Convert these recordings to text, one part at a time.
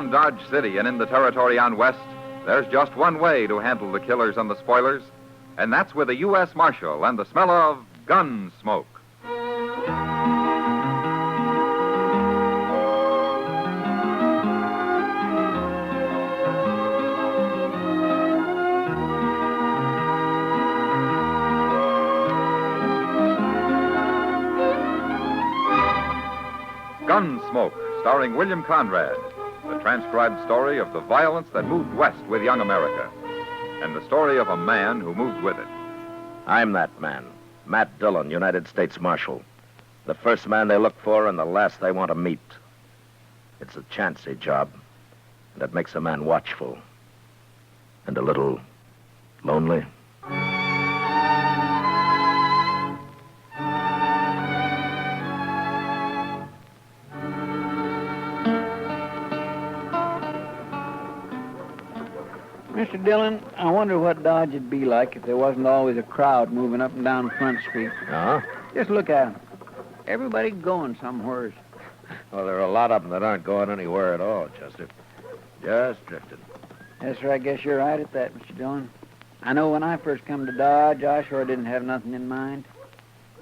around Dodge City and in the territory on west, there's just one way to handle the killers and the spoilers, and that's with a U.S. Marshal and the smell of gun smoke. Gunsmoke, starring William Conrad, the transcribed story of the violence that moved west with young America, and the story of a man who moved with it. I'm that man, Matt Dillon, United States Marshal. The first man they look for and the last they want to meet. It's a chancy job, and it makes a man watchful and a little lonely. Mr. Dillon, I wonder what Dodge would be like if there wasn't always a crowd moving up and down Front Street. Uh-huh. Just look at 'em. Everybody going somewheres. Well, there are a lot of them that aren't going anywhere at all, Chester. Just drifting. Yes, sir, I guess you're right at that, Mr. Dillon. I know when I first come to Dodge, I sure didn't have nothing in mind.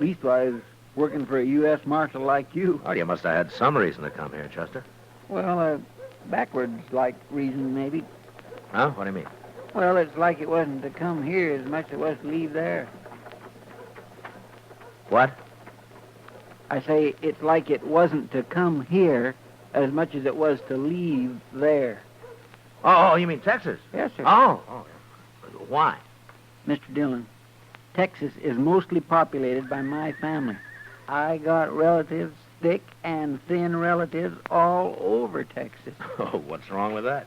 Leastwise, working for a U.S. Marshal like you. Oh, you must have had some reason to come here, Chester. Well, backwards-like reason, maybe. Huh? What do you mean? Well, it's like it wasn't to come here as much as it was to leave there. What? I say it's like it wasn't to come here as much as it was to leave there. Oh, you mean Texas? Yes, sir. Oh. Why? Mr. Dillon, Texas is mostly populated by my family. I got relatives, thick and thin relatives, all over Texas. Oh, what's wrong with that?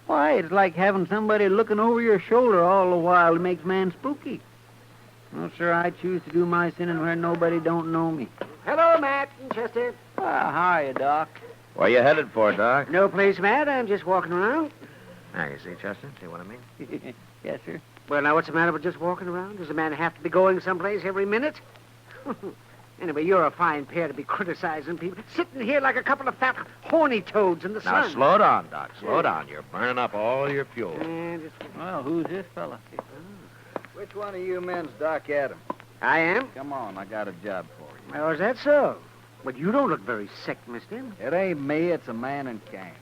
Why, it's like having somebody looking over your shoulder all the while. It makes man spooky. Well, sir, I choose to do my sinning where nobody don't know me. Hello, Matt and Chester. How are you, Doc? Where you headed for, Doc? No place, Matt. I'm just walking around. Now, you see, Chester? See what I mean? Yes, sir. Well, now, what's the matter with just walking around? Does a man have to be going someplace every minute? Anyway, you're a fine pair to be criticizing people. Sitting here like a couple of fat, horny toads in the sun. Now, slow down, Doc. Slow down. You're burning up all your fuel. Well, who's this fella? Which one of you men's Doc Adams? I am? Come on, I got a job for you. Well, is that so? But you don't look very sick, mister. It ain't me, it's a man in camp.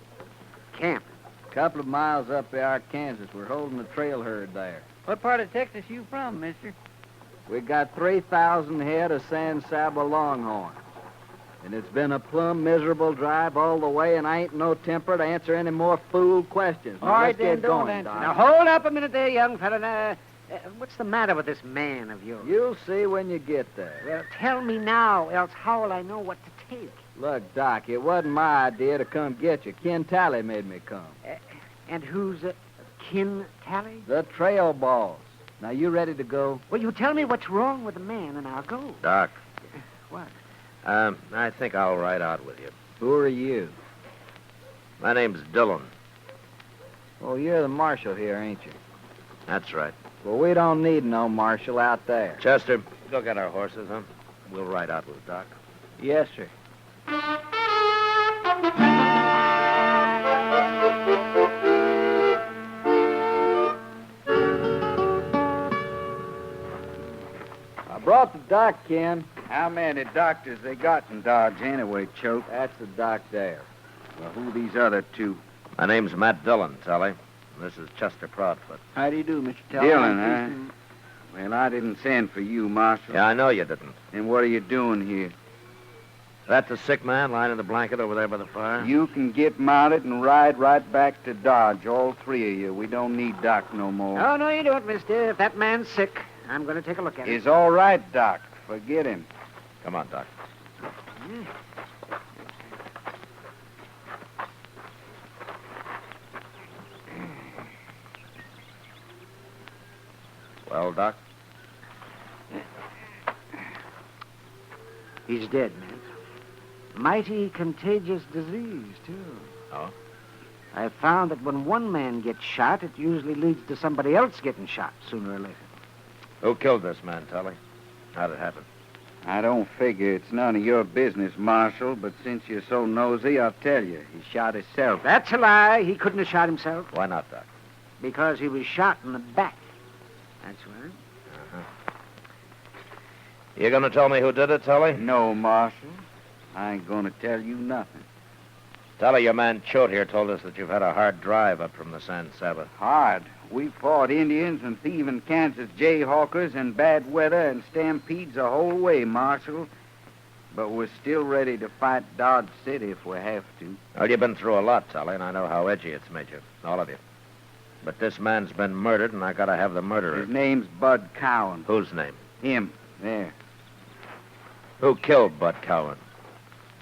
Camp? A couple of miles up there, Arkansas. We're holding a trail herd there. What part of Texas you from, mister? We got 3,000 head of San Saba longhorns. And it's been a plumb miserable drive all the way, and I ain't no temper to answer any more fool questions. All right, let's then, get don't going, answer. Doc. Now, hold up a minute there, young fella. Now, what's the matter with this man of yours? You'll see when you get there. Well, tell me now, else how will I know what to take? Look, Doc, it wasn't my idea to come get you. Ken Talley made me come. And who's Kin Tally? The trail boss. Now, you ready to go? Well, you tell me what's wrong with the man, and I'll go. Doc. What? I think I'll ride out with you. Who are you? My name's Dillon. Well, you're the marshal here, ain't you? That's right. Well, we don't need no marshal out there. Chester, go get our horses, huh? We'll ride out with Doc. Yes, sir. I brought the doc, Ken. How many doctors they got in Dodge anyway, Choke? That's the doc there. Well, who these other two? My name's Matt Dillon, Tully. This is Chester Proudfoot. How do you do, Mr. Talley? Dillon, huh? Well, I didn't send for you, Marshal. Yeah, I know you didn't. Then what are you doing here? That's the sick man lying in the blanket over there by the fire? You can get mounted and ride right back to Dodge, all three of you. We don't need Doc no more. Oh, no, you don't, mister. If that man's sick, I'm going to take a look at him. It's all right, Doc. Forget him. Come on, Doc. Well, Doc? He's dead, man. Mighty contagious disease, too. Oh? I've found that when one man gets shot, it usually leads to somebody else getting shot sooner or later. Who killed this man, Tully? How'd it happen? I don't figure it's none of your business, Marshal, but since you're so nosy, I'll tell you. He shot himself. That's a lie. He couldn't have shot himself. Why not, Doc? Because he was shot in the back. That's right. You going to tell me who did it, Tully? No, Marshal. I ain't going to tell you nothing. Tully, your man Choate here told us that you've had a hard drive up from the San Saba. Hard. We fought Indians and thieving Kansas jayhawkers and bad weather and stampedes the whole way, Marshal. But we're still ready to fight Dodge City if we have to. Well, you've been through a lot, Tully, and I know how edgy it's made you. All of you. But this man's been murdered, and I gotta have the murderer. His name's Bud Cowan. Whose name? Him. There. Who killed Bud Cowan?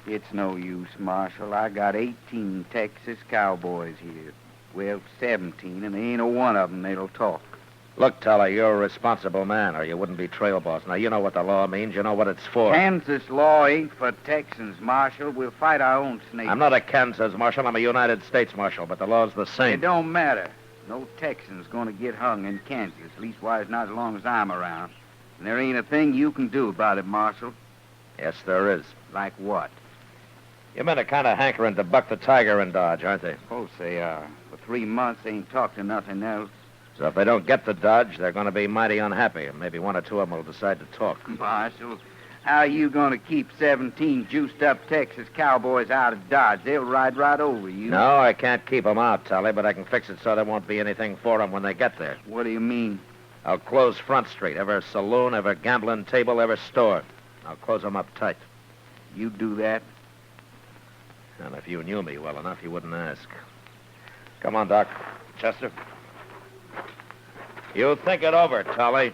It's no use, Marshal. I got 18 Texas Cowboys here. Well, 17, and there ain't a one of them that'll talk. Look, Tully, you're a responsible man, or you wouldn't be trail boss. Now, you know what the law means. You know what it's for. Kansas law ain't for Texans, Marshal. We'll fight our own snakes. I'm not a Kansas marshal. I'm a United States marshal, but the law's the same. It don't matter. No Texan's gonna get hung in Kansas, leastwise not as long as I'm around. And there ain't a thing you can do about it, Marshal. Yes, there is. Like what? Your men are kind of hankering to buck the tiger in Dodge, aren't they? Suppose they are. For 3 months, they ain't talked to nothing else. So if they don't get the Dodge, they're going to be mighty unhappy, and maybe one or two of them will decide to talk. Marshal, how are you gonna keep 17 juiced-up Texas Cowboys out of Dodge? They'll ride right over you. No, I can't keep them out, Tully, but I can fix it so there won't be anything for them when they get there. What do you mean? I'll close Front Street, every saloon, every gambling table, every store. I'll close them up tight. You do that? And if you knew me well enough, you wouldn't ask. Come on, Doc. Chester. You think it over, Tully.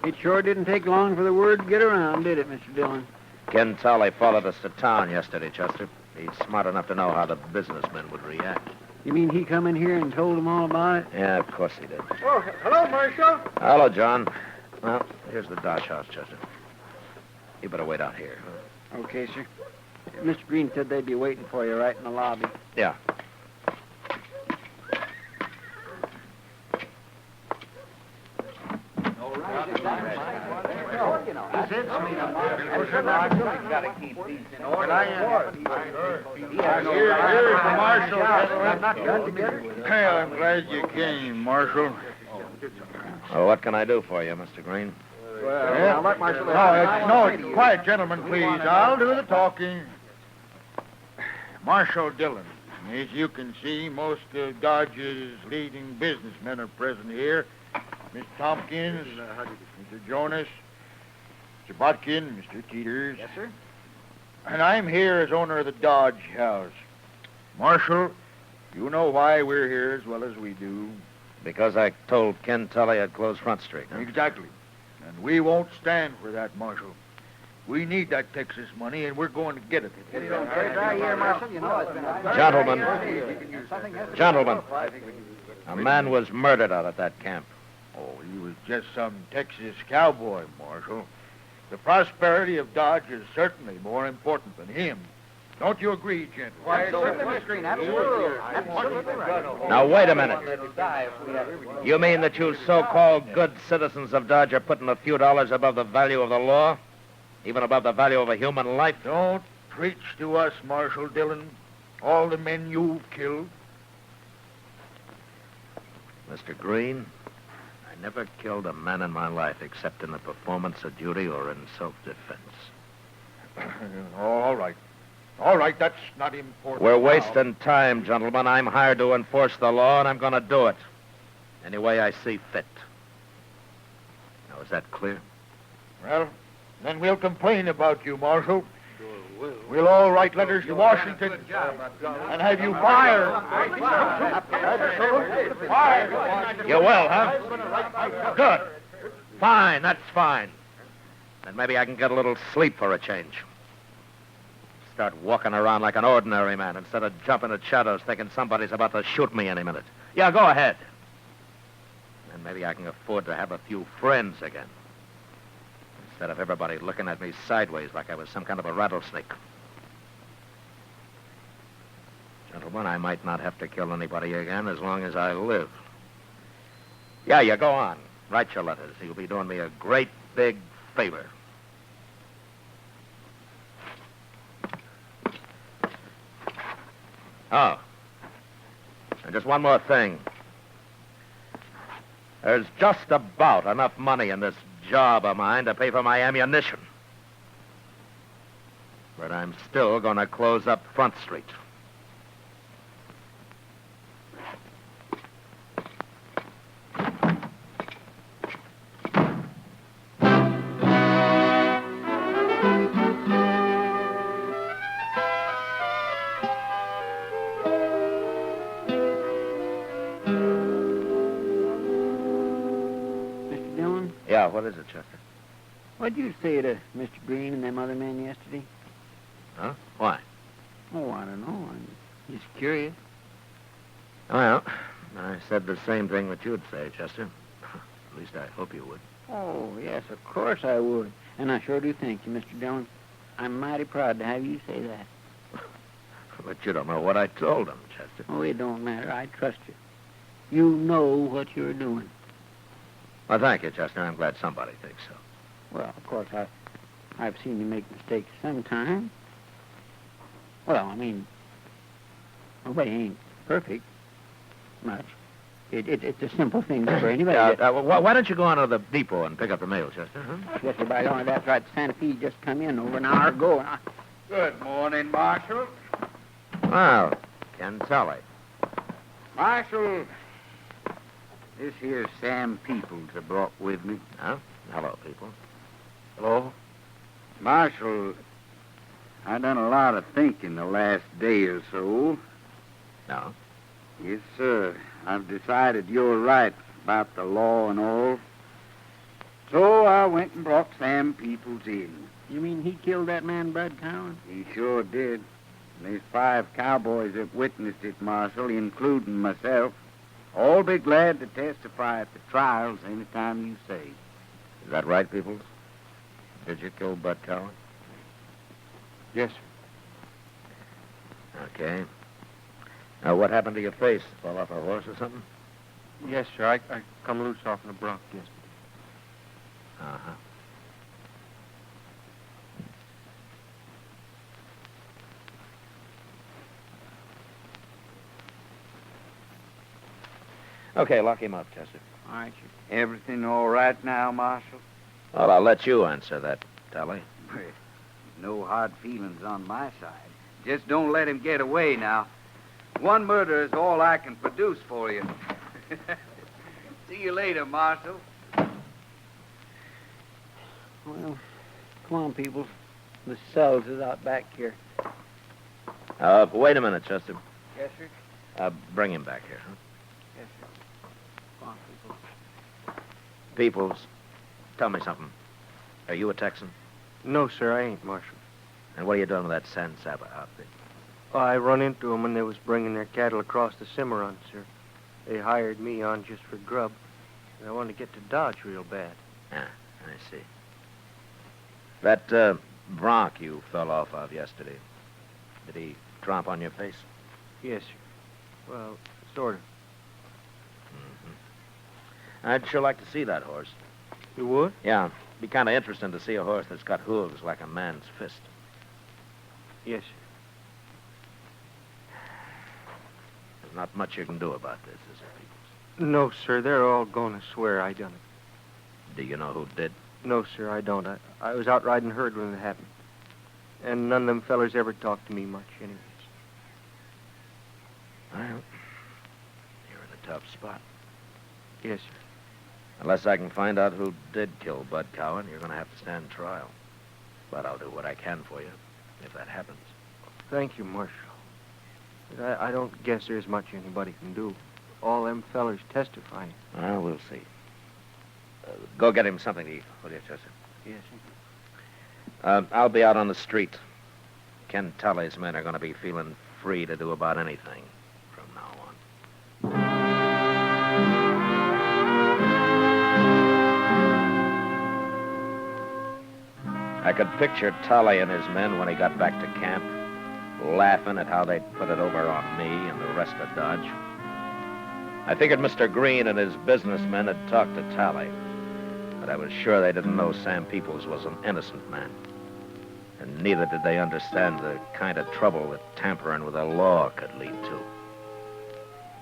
It sure didn't take long for the word to get around, did it, Mr. Dillon? Ken Tully followed us to town yesterday, Chester. He's smart enough to know how the businessmen would react. You mean he come in here and told them all about it? Yeah, of course he did. Oh, hello, Marshal. Hello, John. Well, here's the Dodge house, Chester. You better wait out here. Okay, sir. Mr. Green said they'd be waiting for you right in the lobby. Yeah. Well, I'm glad you came, Marshal. Well, what can I do for you, Mr. Green? Well, no, it's quiet, gentlemen, please. I'll do the talking. Marshal Dillon. As you can see, most of Dodge's leading businessmen are present here. Mr. Tompkins, Mr. Jonas, Mr. Botkin, Mr. Teeters. Yes, sir. And I'm here as owner of the Dodge house. Marshal, you know why we're here as well as we do. Because I told Ken Tully I'd close Front Street. Huh? Exactly. And we won't stand for that, Marshal. We need that Texas money, and we're going to get it. Gentlemen, a man was murdered out at that camp. Oh, he was just some Texas cowboy, Marshal. The prosperity of Dodge is certainly more important than him. Don't you agree, gentlemen? Now, wait a minute. You mean that you so-called good citizens of Dodge are putting a few dollars above the value of the law? Even above the value of a human life? Don't preach to us, Marshal Dillon. All the men you've killed. Mr. Green, I never killed a man in my life except in the performance of duty or in self-defense. All right. All right, that's not important. We're wasting time, gentlemen. I'm hired to enforce the law, and I'm going to do it any way I see fit. Now, is that clear? Well, then we'll complain about you, Marshal. We'll all write letters to Washington and have you fired. Fired. You will, huh? Good. Fine, that's fine. Then maybe I can get a little sleep for a change. Start walking around like an ordinary man instead of jumping at shadows thinking somebody's about to shoot me any minute. Yeah, go ahead. And maybe I can afford to have a few friends again. Instead of everybody looking at me sideways like I was some kind of a rattlesnake. Gentlemen, I might not have to kill anybody again as long as I live. Yeah, you go on. Write your letters. You'll be doing me a great big favor. Oh. And just one more thing. There's just about enough money in this job of mine to pay for my ammunition. But I'm still going to close up Front Street. Yeah, what is it, Chester? What'd you say to Mr. Green and them other men yesterday? Huh? Why? Oh, I don't know. I'm just curious. Well, I said the same thing that you'd say, Chester. At least I hope you would. Oh, yes, of course I would. And I sure do thank you, Mr. Dillon. I'm mighty proud to have you say that. But you don't know what I told him, Chester. Oh, it don't matter. I trust you. You know what you're doing. Well, thank you, Chester. I'm glad somebody thinks so. Well, of course, I've seen you make mistakes sometime. Well, I mean, nobody ain't perfect much. It's a simple thing for anybody. Why don't you go on to the depot and pick up the mail, Chester? Huh? Yes, sir, by the way, that's right. Santa Fe just come in over an hour ago. And Good morning, Marshal. Well, can tell it. Marshal, this here's Sam Peoples I brought with me. Huh? Hello, people. Hello? Marshal, I done a lot of thinking the last day or so. No? Yes, sir. I've decided you're right about the law and all. So I went and brought Sam Peoples in. You mean he killed that man, Bud Cowan? He sure did. There's 5 cowboys that witnessed it, Marshal, including myself. All be glad to testify at the trials any time you say. Is that right, Peoples? Did you kill Bud Cowan? Yes, sir. Okay. Now, what happened to your face? Fall off a horse or something? Yes, sir. I come loose off in the bronc yesterday. Uh-huh. Okay, lock him up, Chester. All right, sir. Everything all right now, Marshal? Well, I'll let you answer that, Tally. No hard feelings on my side. Just don't let him get away now. One murder is all I can produce for you. See you later, Marshal. Well, come on, people. The cells is out back here. Wait a minute, Chester. Yes, sir. Bring him back here, huh? Yes, sir. Come on, people. Peoples, tell me something. Are you a Texan? No, sir, I ain't, Marshal. And what are you doing with that San Saba outfit? Oh, I run into them when they was bringing their cattle across the Cimarron, sir. They hired me on just for grub. And I wanted to get to Dodge real bad. Ah, I see. That bronc you fell off of yesterday, did he tromp on your face? Yes, sir. Well, sort of. Mm-hmm. I'd sure like to see that horse. You would? Yeah, be kind of interesting to see a horse that's got hooves like a man's fist. Yes, sir. There's not much you can do about this, is there, Peoples? No, sir. They're all going to swear I done it. Do you know who did? No, sir, I don't. I was out riding herd when it happened. And none of them fellers ever talked to me much, anyways. Well, you're in a tough spot. Yes, sir. Unless I can find out who did kill Bud Cowan, you're going to have to stand trial. But I'll do what I can for you, if that happens. Thank you, Marshal. But I don't guess there's much anybody can do. All them fellers testifying. Well, we'll see. Go get him something to eat, will you, Chester? Yes, sir. I'll be out on the street. Ken Tully's men are going to be feeling free to do about anything from now on. I could picture Tully and his men when he got back to camp, laughing at how they'd put it over on me and the rest of Dodge. I figured Mr. Green and his businessmen had talked to Tully, but I was sure they didn't know Sam Peoples was an innocent man. And neither did they understand the kind of trouble that tampering with the law could lead to.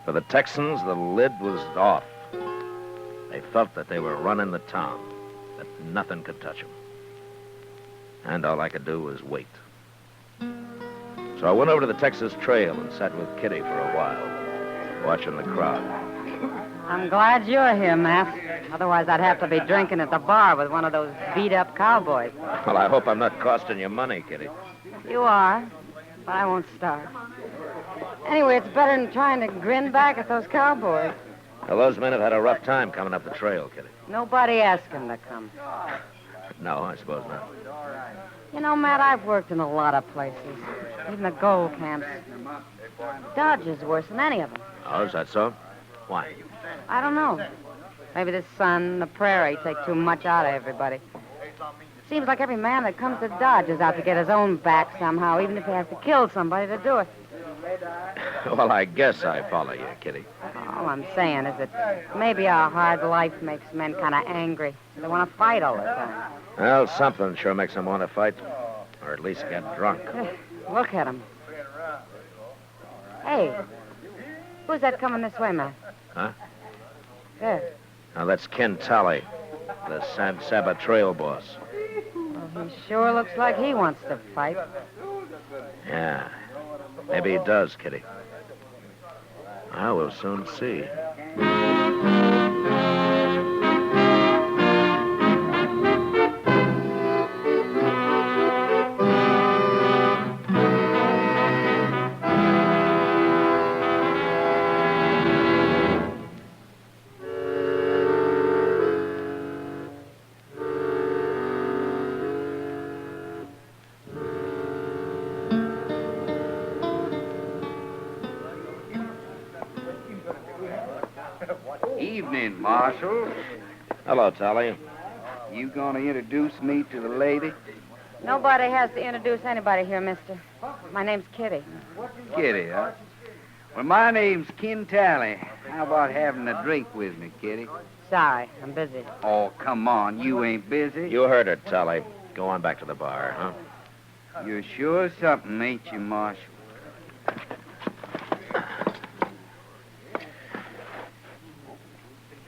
For the Texans, the lid was off. They felt that they were running the town, that nothing could touch them. And all I could do was wait. So I went over to the Texas Trail and sat with Kitty for a while, watching the crowd. I'm glad you're here, Matt. Otherwise, I'd have to be drinking at the bar with one of those beat-up cowboys. Well, I hope I'm not costing you money, Kitty. You are, but I won't start. Anyway, it's better than trying to grin back at those cowboys. Well, those men have had a rough time coming up the trail, Kitty. Nobody asked them to come. No, I suppose not. You know, Matt, I've worked in a lot of places, even the gold camps. Dodge is worse than any of them. Oh, is that so? Why? I don't know. Maybe the sun, the prairie take too much out of everybody. Seems like every man that comes to Dodge is out to get his own back somehow, even if he has to kill somebody to do it. Well, I guess I follow you, Kitty. All I'm saying is that maybe our hard life makes men kind of angry. They want to fight all the time. Well, something sure makes them want to fight, or at least get drunk. Look at them. Hey, who's that coming this way, Matt? Huh? There. Now, that's Ken Tully, the San Saba trail boss. Well, he sure looks like he wants to fight. Yeah, maybe he does, Kitty. I will soon see. Evening, Marshal. Hello, Tully. You gonna introduce me to the lady? Nobody has to introduce anybody here, mister. My name's Kitty. Kitty, huh? Well, my name's Ken Tally. How about having a drink with me, Kitty? Sorry, I'm busy. Oh, come on. You ain't busy. You heard her, Tully. Go on back to the bar, huh? You're sure something, ain't you, Marshal?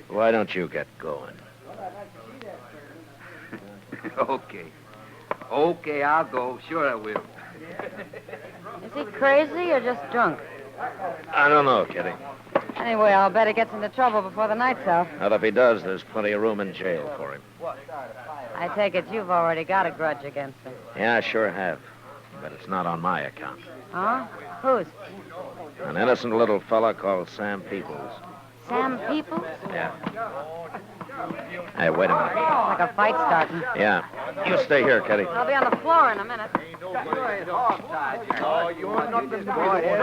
Why don't you get going? Okay. Okay, I'll go. Sure I will. Is he crazy or just drunk? I don't know, Kitty. Anyway, I'll bet he gets into trouble before the night's out. Well, if he does, there's plenty of room in jail for him. I take it you've already got a grudge against him. Yeah, I sure have. But it's not on my account. Huh? Whose? An innocent little fella called Sam Peoples. Sam Peoples? Yeah. Hey, wait a minute. Like a fight starting. Yeah. You stay here, Kitty. I'll be on the floor in a minute. Oh, you want nothing to do with it.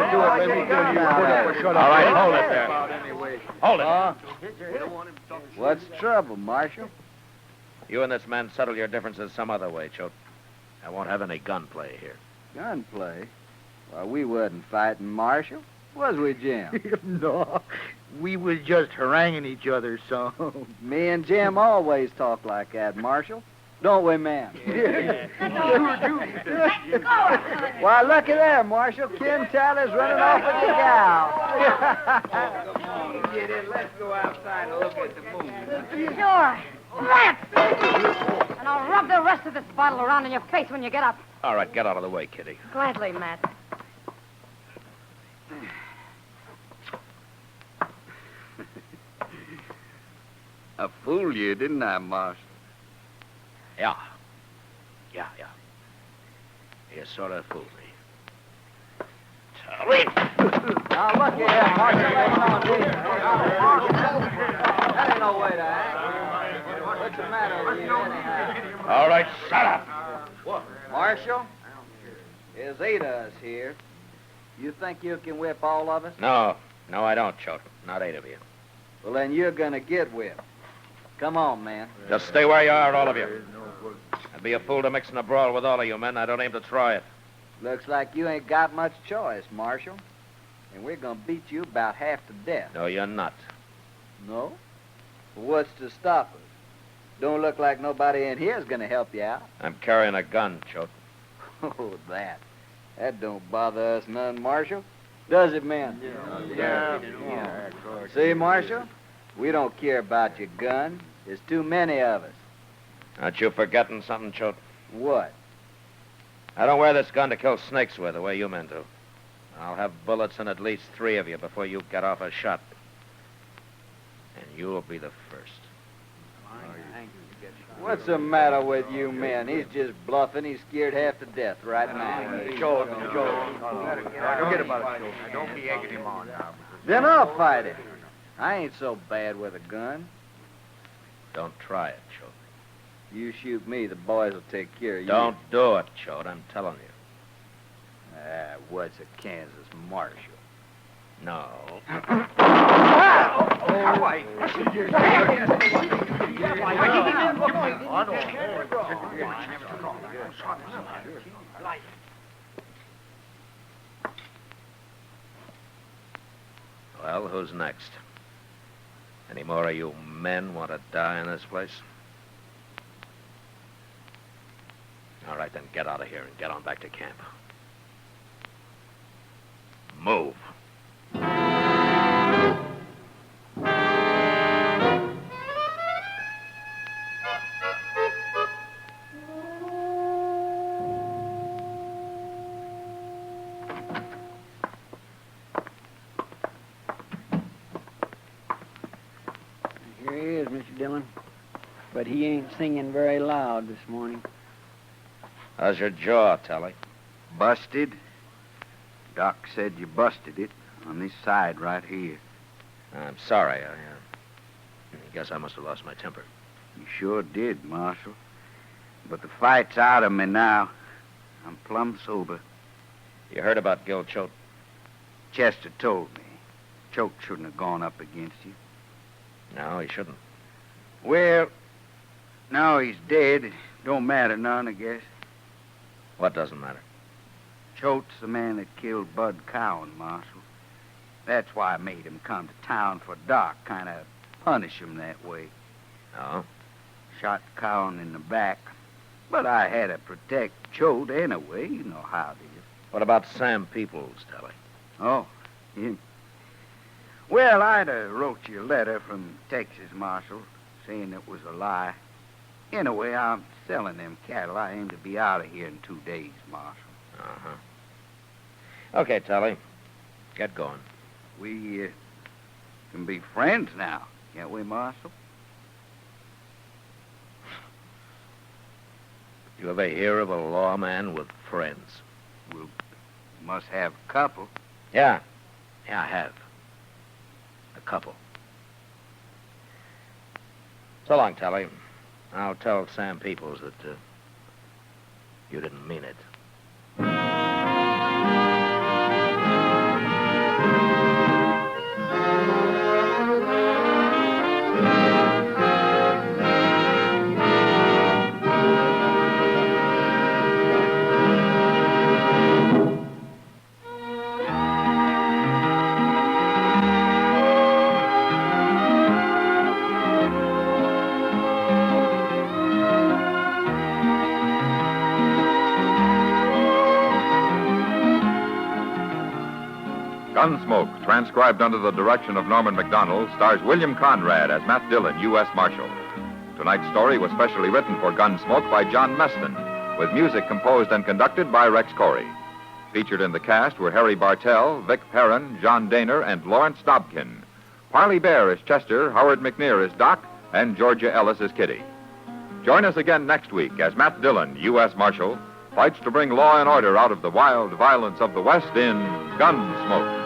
All right, hold it there. Hold it. What's the trouble, Marshal? You and this man settle your differences some other way, Choate. I won't have any gunplay here. Gunplay? Well, we wasn't fighting, Marshal. Was we, Jim? No, we was just haranguing each other, so. Me and Jim always talk like that, Marshal. Don't we, ma'am? Why, look at there, Marshal. Ken Tally's running off with the gal. Get in. Let's go outside and look at the moon. Sure. Rats! And I'll rub the rest of this bottle around in your face when you get up. All right, get out of the way, Kitty. Gladly, Matt. I fooled you, didn't I, Marshal? Yeah. Yeah. You sort of fooled me. Tully! Now, look here, Marshal. That ain't no way to act. What's the matter with you, anyhow? All right, shut up. What? Marshal, there's 8 of us here. You think you can whip all of us? No, I don't, Choate. Not 8 of you. Well, then you're gonna get whipped. Come on, man. Just stay where you are, all of you. I'd be a fool to mix in a brawl with all of you men. I don't aim to try it. Looks like you ain't got much choice, Marshal. And we're gonna beat you about half to death. No, you're not. No? Well, what's to stop us? Don't look like nobody in here's gonna help you out. I'm carrying a gun, Choate. Oh, that. That don't bother us none, Marshal. Does it, man? Yeah. See, Marshal? We don't care about your gun. There's too many of us. Aren't you forgetting something, Choate? What? I don't wear this gun to kill snakes with the way you men do. I'll have bullets in at least 3 of you before you get off a shot. And you'll be the first. What's the matter with you men? He's just bluffing. He's scared half to death right now. Joe. Forget about it, Joe. Don't be egging him on now. Then I'll fight him. I ain't so bad with a gun. Don't try it, Choate. You shoot me, the boys will take care of you. Don't do it, Choate. I'm telling you. What's a Kansas Marshal? No. Well, who's next? Any more of you men want to die in this place? All right, then get out of here and get on back to camp. Move. Here he is, Mr. Dillon. But he ain't singing very loud this morning. How's your jaw, Telly? Busted? Doc said you busted it on this side right here. I'm sorry. I guess I must have lost my temper. You sure did, Marshal. But the fight's out of me now. I'm plumb sober. You heard about Gil Choate? Chester told me. Choate shouldn't have gone up against you. No, he shouldn't. Well, now he's dead. It don't matter none, I guess. What doesn't matter? Choate's the man that killed Bud Cowan, Marshal. That's why I made him come to town for Doc, kind of punish him that way. No? Shot Cowan in the back. But I had to protect Choate anyway. You know how it is. What about Sam Peoples, Telly? Oh, him. Well, I'd wrote you a letter from Texas, Marshal, saying it was a lie. Anyway, I'm selling them cattle. I aim to be out of here in 2 days, Marshal. Uh-huh. Okay, Telly. Get going. We can be friends now, can't we, Marshal? You ever hear of a lawman with friends? We must have a couple. Yeah. Yeah, I have. A couple. So long, Telly. I'll tell Sam Peoples that you didn't mean it. Gunsmoke, transcribed under the direction of Norman MacDonald, stars William Conrad as Matt Dillon, U.S. Marshal. Tonight's story was specially written for Gunsmoke by John Meston, with music composed and conducted by Rex Corey. Featured in the cast were Harry Bartell, Vic Perrin, John Daner, and Lawrence Dobkin. Parley Bear is Chester, Howard McNear is Doc, and Georgia Ellis is Kitty. Join us again next week as Matt Dillon, U.S. Marshal, fights to bring law and order out of the wild violence of the West in Gunsmoke.